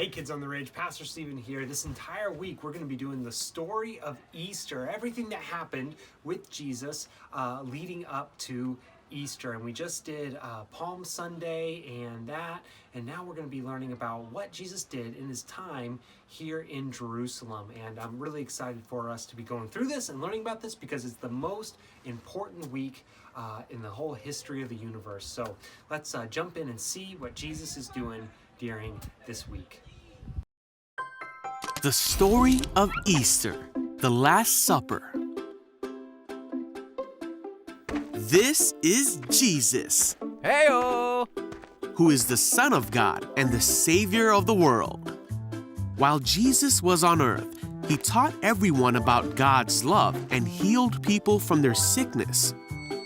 Hey Kids on the Ridge, Pastor Stephen here. This entire week we're going to be doing the story of Easter, everything that happened with Jesus leading up to Easter. And we just did Palm Sunday and now we're going to be learning about what Jesus did in his time here in Jerusalem. And I'm really excited for us to be going through this and learning about this because it's the most important week in the whole history of the universe. So let's jump in and see what Jesus is doing during this week. The story of Easter, the Last Supper. This is Jesus, Hey-o! who is the Son of God and the Savior of the world. While Jesus was on earth, he taught everyone about God's love and healed people from their sickness.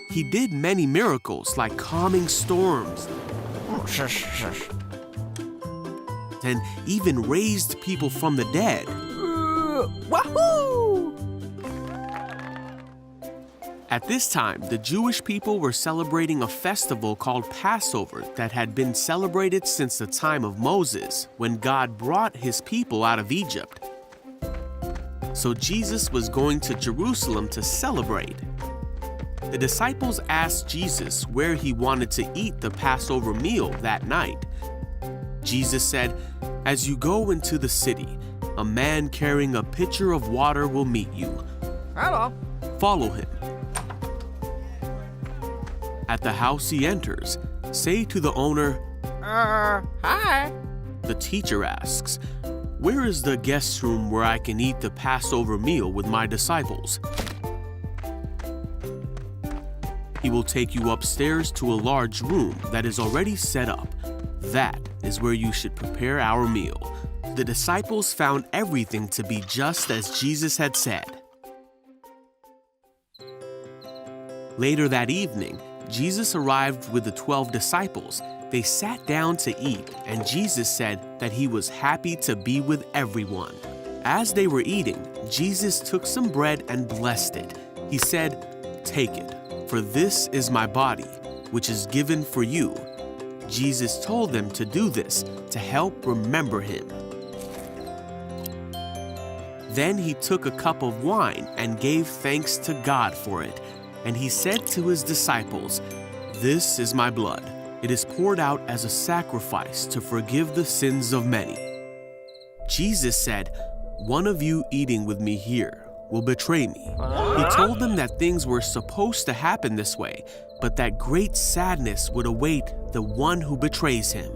He did many miracles like calming storms and even raised people from the dead. Wahoo! At this time, the Jewish people were celebrating a festival called Passover that had been celebrated since the time of Moses, when God brought his people out of Egypt. So Jesus was going to Jerusalem to celebrate. The disciples asked Jesus where he wanted to eat the Passover meal that night. Jesus said, "As you go into the city, a man carrying a pitcher of water will meet you. Hello. Follow him. At the house he enters, say to the owner, Hi. the teacher asks, 'Where is the guest room where I can eat the Passover meal with my disciples?' He will take you upstairs to a large room that is already set up. That is where you should prepare our meal." The disciples found everything to be just as Jesus had said. Later that evening, Jesus arrived with the 12 disciples. They sat down to eat, and Jesus said that he was happy to be with everyone. As they were eating, Jesus took some bread and blessed it. He said, "Take it, for this is my body, which is given for you." Jesus told them to do this to help remember him. Then he took a cup of wine and gave thanks to God for it. And he said to his disciples, "This is my blood. It is poured out as a sacrifice to forgive the sins of many." Jesus said, "One of you eating with me here will betray me." He told them that things were supposed to happen this way, but that great sadness would await the one who betrays him.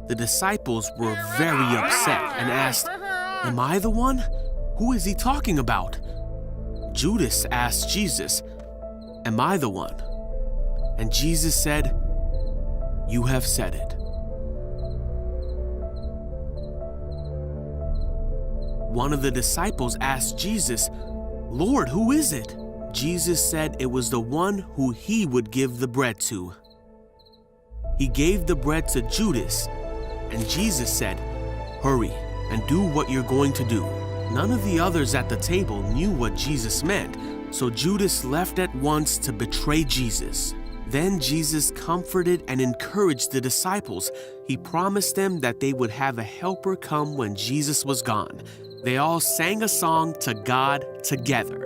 The disciples were very upset and asked, "Am I the one? Who is he talking about?" Judas asked Jesus, "Am I the one?" And Jesus said, "You have said it." One of the disciples asked Jesus, "Lord, who is it?" Jesus said it was the one who he would give the bread to. He gave the bread to Judas, and Jesus said, "Hurry and do what you're going to do." None of the others at the table knew what Jesus meant, so Judas left at once to betray Jesus. Then Jesus comforted and encouraged the disciples. He promised them that they would have a helper come when Jesus was gone. They all sang a song to God together.